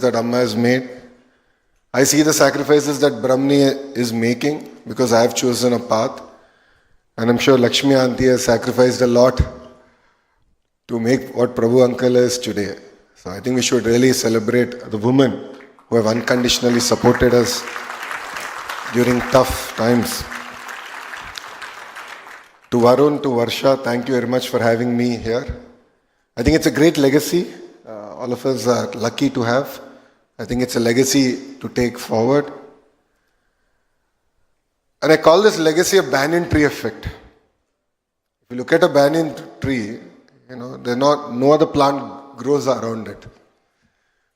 that Amma has made. I see the sacrifices that Brahmani is making because I have chosen a path. And I'm sure Lakshmi Auntie has sacrificed a lot to make what Prabhu Uncle is today. So I think we should really celebrate the women who have unconditionally supported us during tough times. To Varun, to Varsha, thank you very much for having me here. I think it's a great legacy. All of us are lucky to have. I think it's a legacy to take forward. And I call this legacy a banyan tree effect. If you look at a banyan tree, no other plant grows around it.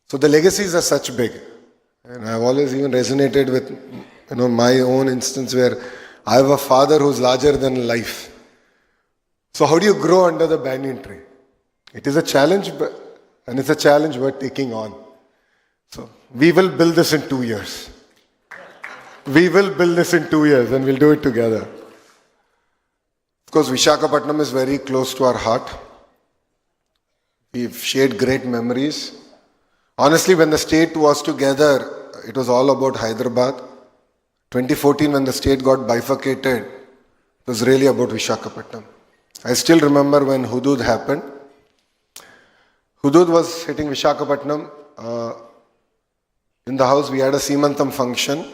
So the legacies are such big. And I've always even resonated with, my own instance where I have a father who's larger than life. So how do you grow under the banyan tree? It is a challenge, and it's a challenge we're taking on. So we will build this in 2 years. We will build this in 2 years and we'll do it together. Of course, Visakhapatnam is very close to our heart. We've shared great memories. Honestly, when the state was together, it was all about Hyderabad. 2014, when the state got bifurcated, it was really about Visakhapatnam. I still remember when Hudud happened. Hudud was hitting Visakhapatnam. In the house, we had a Seemantam function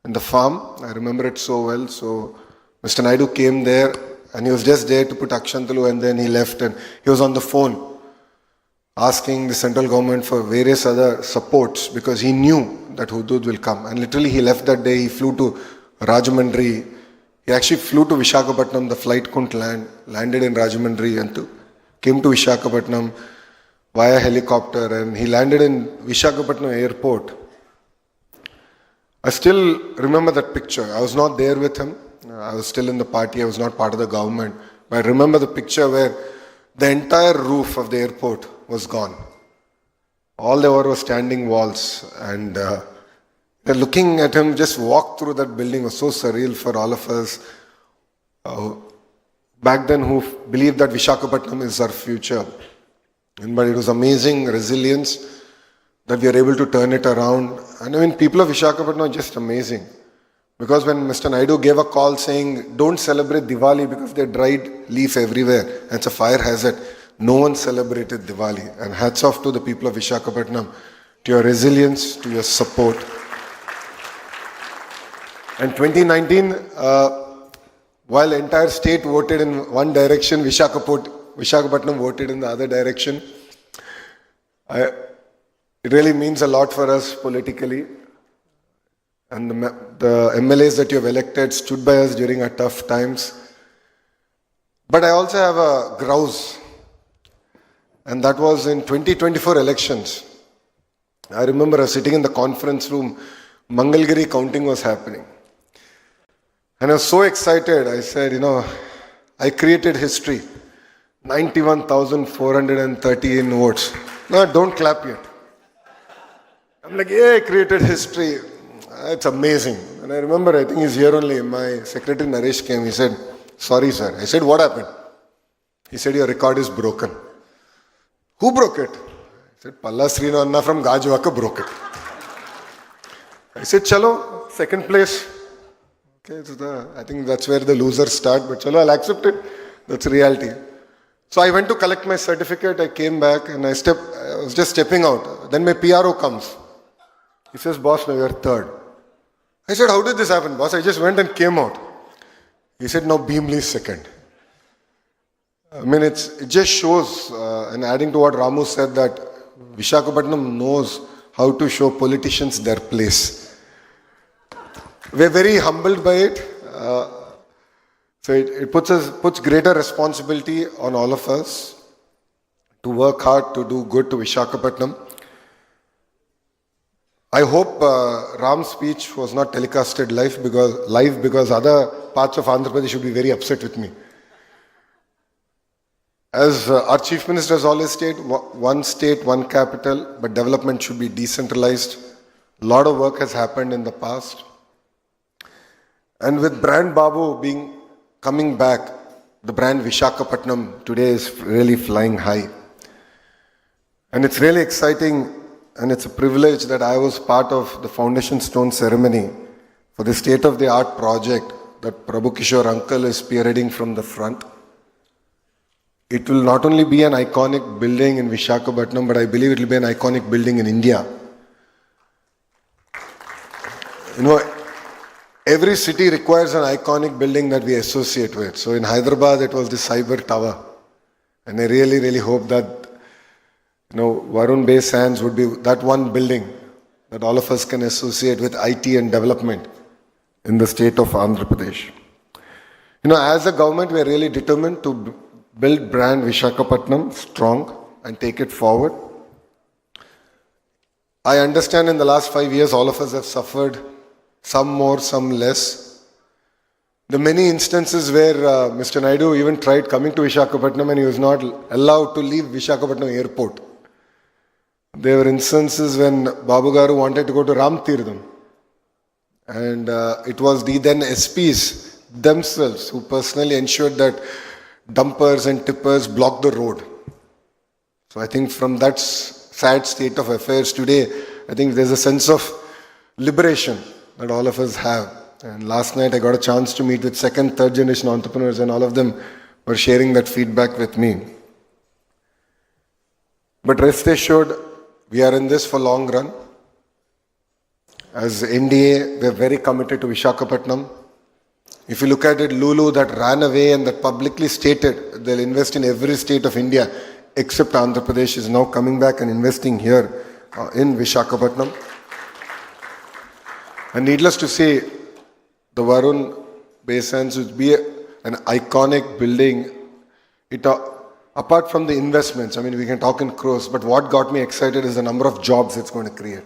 in the farm. I remember it so well. So Mr. Naidu came there and he was just there to put Akshantalu, and then he left and he was on the phone asking the central government for various other supports because he knew that Hudud will come. And literally he left that day, he flew to Rajahmundry. He actually flew to Visakhapatnam, the flight couldn't land, landed in Rajahmundry and came to Visakhapatnam via helicopter, and he landed in Visakhapatnam airport. I still remember that picture. I was not there with him. I was still in the party. I was not part of the government. But I remember the picture where the entire roof of the airport was gone. All there were standing walls, and looking at him just walk through that building was so surreal for all of us back then who believed that Visakhapatnam is our future. But it was amazing resilience that we are able to turn it around. And I mean, people of Visakhapatnam are just amazing. Because when Mr. Naidu gave a call saying, don't celebrate Diwali because they dried leaf everywhere, and it's a fire hazard, no one celebrated Diwali. And hats off to the people of Visakhapatnam, to your resilience, to your support. And 2019, while the entire state voted in one direction, Visakhapatnam voted in the other direction. It really means a lot for us politically. And the MLAs that you have elected stood by us during our tough times. But I also have a grouse. And that was in 2024 elections. I remember I was sitting in the conference room, Mangalgiri counting was happening. And I was so excited. I said, I created history. 91,413 votes. No, don't clap yet. I'm like, yeah, I created history. It's amazing. And I remember, I think he's here only. My secretary Naresh came. He said, sorry, sir. I said, what happened? He said, your record is broken. Who broke it? I said, Palla Srinavanna from Gajwaka broke it. I said, chalo, second place. Okay, I think that's where the losers start. But chalo, I'll accept it. That's reality. So I went to collect my certificate. I came back and I was just stepping out. Then my PRO comes. He says, boss, now you're third. I said, how did this happen, boss? I just went and came out. He said, now Beamley is second. I mean, it just shows, and adding to what Ramu said, that Visakhapatnam knows how to show politicians their place. We're very humbled by it. So it puts greater responsibility on all of us to work hard, to do good to Visakhapatnam. I hope Ram's speech was not telecasted live because other parts of Andhra Pradesh should be very upset with me. As our Chief Minister has always stated, one state, one capital, but development should be decentralized. A lot of work has happened in the past. And with brand Babu coming back, the brand Visakhapatnam today is really flying high. And it's really exciting. and it's a privilege that I was part of the foundation stone ceremony for the state-of-the-art project that Prabhu Kishore uncle is spearheading from the front. It will not only be an iconic building in Visakhapatnam, but I believe it will be an iconic building in India. You know, every city requires an iconic building that we associate with. So in Hyderabad, it was the Cyber Tower. And I really, really hope that, Varun Bay Sands would be that one building that all of us can associate with IT and development in the state of Andhra Pradesh. As a government, we are really determined to build brand Visakhapatnam strong and take it forward. I understand in the last 5 years, all of us have suffered, some more, some less. The many instances where Mr. Naidu even tried coming to Visakhapatnam and he was not allowed to leave Visakhapatnam airport. There were instances when Babu Garu wanted to go to Ram Tirtham. And it was the then SPs themselves who personally ensured that dumpers and tippers blocked the road. So I think from that sad state of affairs today, I think there's a sense of liberation that all of us have. And last night I got a chance to meet with second, third generation entrepreneurs, and all of them were sharing that feedback with me. But rest assured, we are in this for long run. As NDA, we are very committed to Visakhapatnam. If you look at it, Lulu that ran away and that publicly stated they'll invest in every state of India except Andhra Pradesh is now coming back and investing here in Visakhapatnam. And needless to say, the Varun Bay Sands would be an iconic building. Apart from the investments, we can talk in crores, but what got me excited is the number of jobs it's going to create.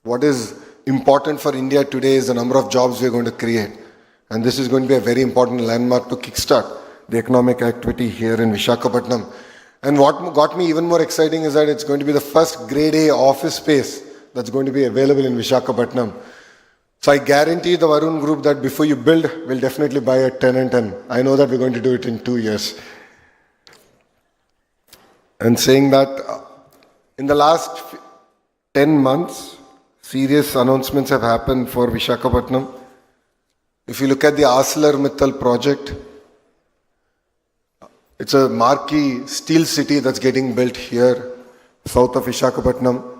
What is important for India today is the number of jobs we're going to create. And this is going to be a very important landmark to kickstart the economic activity here in Visakhapatnam. And what got me even more exciting is that it's going to be the first grade A office space that's going to be available in Visakhapatnam. So I guarantee the Varun group that before you build, we'll definitely buy a tenant, and I know that we're going to do it in 2 years. And saying that, in the last 10 months, serious announcements have happened for Visakhapatnam. If you look at the ArcelorMittal project, it's a marquee steel city that's getting built here, south of Visakhapatnam.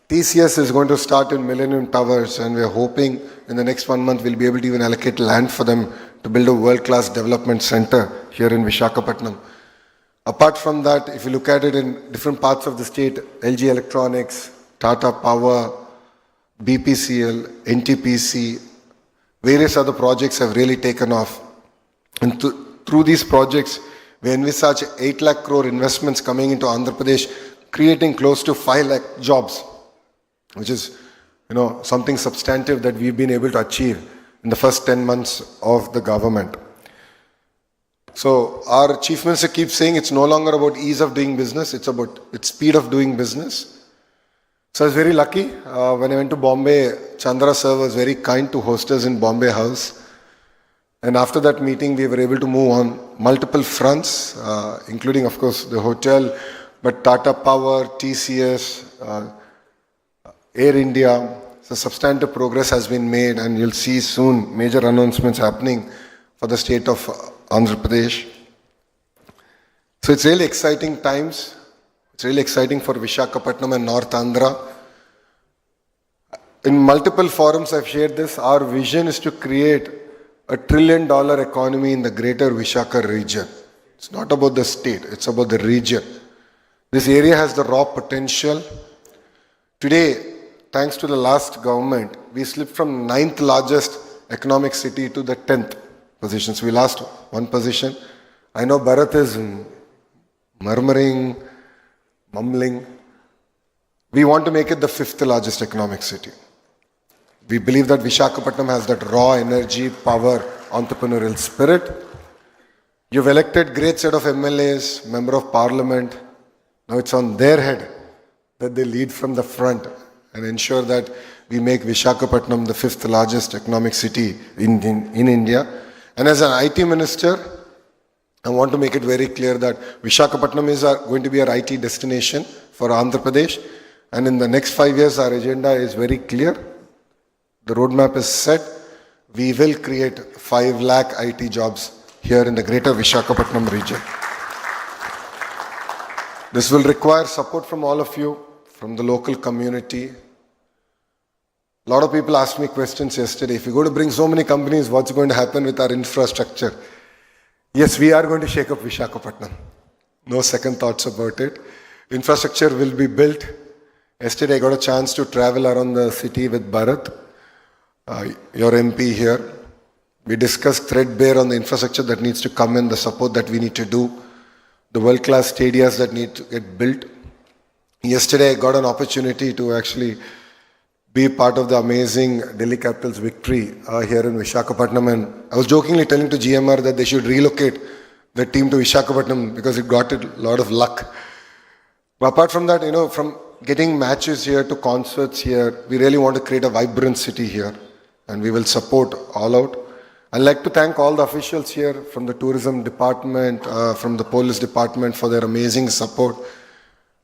TCS is going to start in Millennium Towers, and we're hoping in the next 1 month we'll be able to even allocate land for them to build a world-class development center here in Visakhapatnam. Apart from that, if you look at it in different parts of the state, LG Electronics, Tata Power, BPCL, NTPC, various other projects have really taken off. And through these projects, we envisage 8 lakh crore investments coming into Andhra Pradesh, creating close to 5 lakh jobs, which is, something substantive that we've been able to achieve in the first 10 months of the government. So our Chief Minister keeps saying it's no longer about ease of doing business, it's about its speed of doing business. So I was very lucky. When I went to Bombay, Chandra sir was very kind to host us in Bombay House. And after that meeting, we were able to move on multiple fronts, including, of course, the hotel, but Tata Power, TCS, Air India. So substantive progress has been made, and you'll see soon major announcements happening for the state of Andhra Pradesh. So it's really exciting times. It's really exciting for Visakhapatnam and North Andhra. In multiple forums I've shared this. Our vision is to create a $1 trillion economy in the greater Visakha region. It's not about the state, it's about the region. This area has the raw potential. Today, thanks to the last government, we slipped from 9th largest economic city to the 10th position. So we lost 1 position. I know Bharat is murmuring, mumbling. We want to make it the 5th largest economic city. We believe that Visakhapatnam has that raw energy, power, entrepreneurial spirit. You've elected great set of MLAs, Member of Parliament. Now it's on their head that they lead from the front and ensure that we make Visakhapatnam the 5th largest economic city in India. And as an IT minister, I want to make it very clear that Visakhapatnam is going to be our IT destination for Andhra Pradesh. And in the next 5 years, our agenda is very clear. The roadmap is set. We will create 5 lakh IT jobs here in the greater Visakhapatnam region. This will require support from all of you, from the local community. A lot of people asked me questions yesterday. If you're going to bring so many companies, what's going to happen with our infrastructure? Yes, we are going to shake up Visakhapatnam. No second thoughts about it. Infrastructure will be built. Yesterday I got a chance to travel around the city with Bharat, your MP here. We discussed threadbare on the infrastructure that needs to come in, the support that we need to do, the world-class stadiums that need to get built. Yesterday I got an opportunity to actually be part of the amazing Delhi Capital's victory here in Visakhapatnam, and I was jokingly telling to GMR that they should relocate the team to Visakhapatnam because it got a lot of luck. But apart from that, from getting matches here to concerts here, we really want to create a vibrant city here, and we will support all out. I'd like to thank all the officials here from the tourism department, from the police department for their amazing support.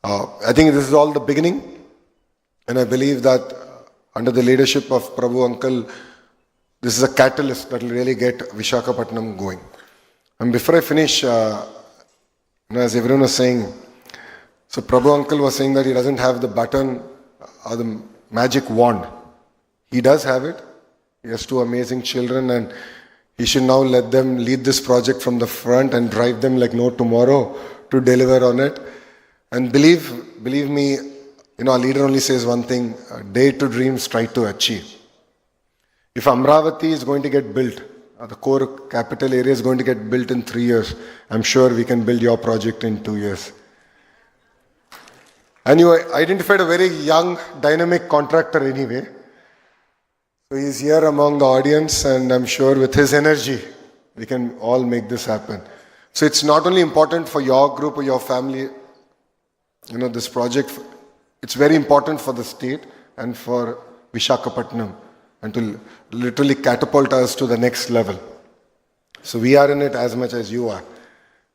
I think this is all the beginning, and I believe that under the leadership of Prabhu Uncle, this is a catalyst that will really get Visakhapatnam going. And before I finish, as everyone was saying, so Prabhu Uncle was saying that he doesn't have the button or the magic wand. He does have it. He has 2 amazing children, and he should now let them lead this project from the front and drive them like no tomorrow to deliver on it. And believe me, our leader only says one thing: dare to dream, try to achieve. If Amravati is going to get built, the core capital area is going to get built in 3 years, I'm sure we can build your project in 2 years. And you identified a very young, dynamic contractor anyway. So he's here among the audience, and I'm sure with his energy, we can all make this happen. So it's not only important for your group or your family, this project, it's very important for the state and for Visakhapatnam, and to literally catapult us to the next level. So we are in it as much as you are,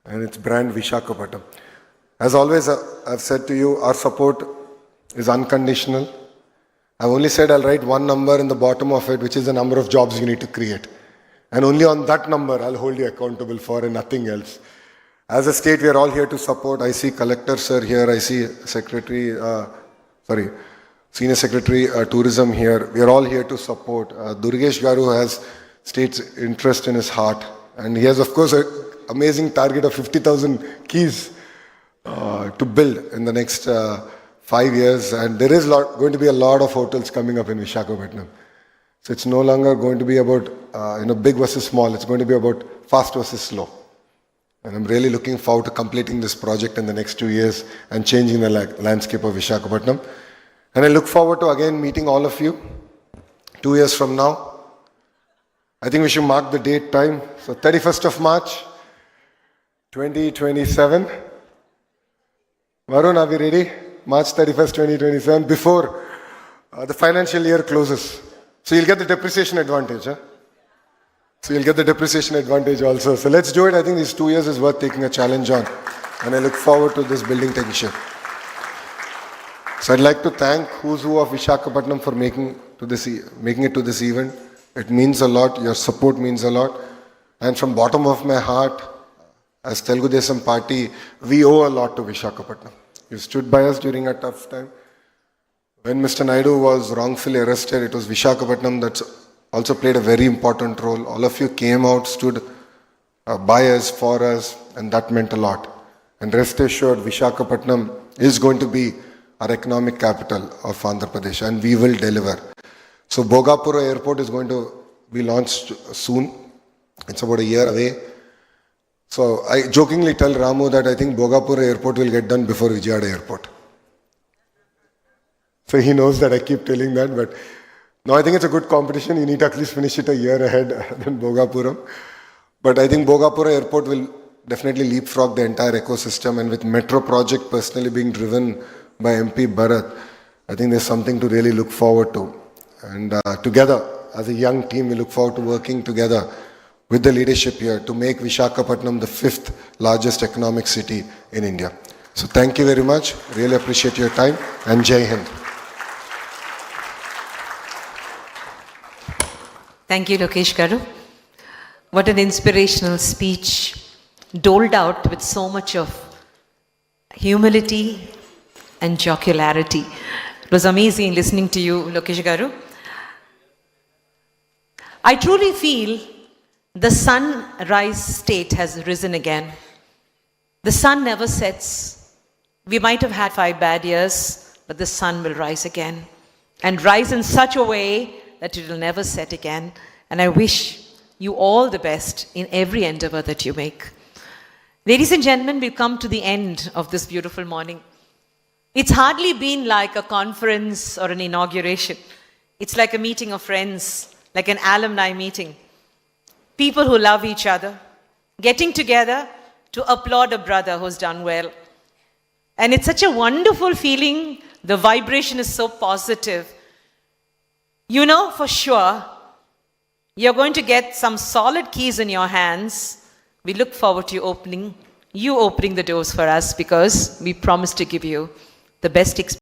and it's brand Visakhapatnam. As always, I've said to you, our support is unconditional. I've only said I'll write one number in the bottom of it, which is the number of jobs you need to create. And only on that number I'll hold you accountable for, and nothing else. As a state, we are all here to support. I see Collector Sir here. I see Senior Secretary Tourism here. We are all here to support. Durgesh Garu has state's interest in his heart. And he has, of course, an amazing target of 50,000 keys to build in the next 5 years. And there is going to be a lot of hotels coming up in Visakhapatnam. So it's no longer going to be about big versus small. It's going to be about fast versus slow. And I'm really looking forward to completing this project in the next 2 years and changing the landscape of Visakhapatnam. And I look forward to again meeting all of you 2 years from now. I think we should mark the date time. So 31st of March, 2027. Varun, are we ready? March 31st, 2027, before the financial year closes. So you'll get the depreciation advantage. So you'll get the depreciation advantage also. So let's do it. I think these 2 years is worth taking a challenge on. And I look forward to this building taking shape. So I'd like to thank Who's Who of Visakhapatnam for making it to this event. It means a lot. Your support means a lot. And from bottom of my heart, as Telugu Desam Party, we owe a lot to Visakhapatnam. You stood by us during a tough time. When Mr. Naidu was wrongfully arrested, it was Visakhapatnam that also played a very important role. All of you came out, stood by us, for us, and that meant a lot. And rest assured, Visakhapatnam is going to be our economic capital of Andhra Pradesh, and we will deliver. So Bhogapura Airport is going to be launched soon. It's about a year away. So I jokingly tell Ramu that I think Bhogapura Airport will get done before Vijayawada Airport. So he knows that I keep telling that, but no, I think it's a good competition. You need to at least finish it a year ahead than Bhogapuram. But I think Bhogapura Airport will definitely leapfrog the entire ecosystem, and with metro project personally being driven by MP Bharat, I think there's something to really look forward to. And together, as a young team, we look forward to working together with the leadership here to make Visakhapatnam the 5th largest economic city in India. So thank you very much. Really appreciate your time, and Jai Hind. Thank you, Lokesh Garu. What an inspirational speech, doled out with so much of humility and jocularity. It was amazing listening to you, Lokesh Garu. I truly feel the sunrise state has risen again. The sun never sets. We might have had 5 bad years, but the sun will rise again, and rise in such a way that it will never set again. And I wish you all the best in every endeavor that you make. Ladies and gentlemen, we've come to the end of this beautiful morning. It's hardly been like a conference or an inauguration. It's like a meeting of friends, like an alumni meeting. People who love each other, getting together to applaud a brother who's done well. And it's such a wonderful feeling. The vibration is so positive. You know for sure you're going to get some solid keys in your hands. We look forward to you opening the doors for us, because we promise to give you the best experience.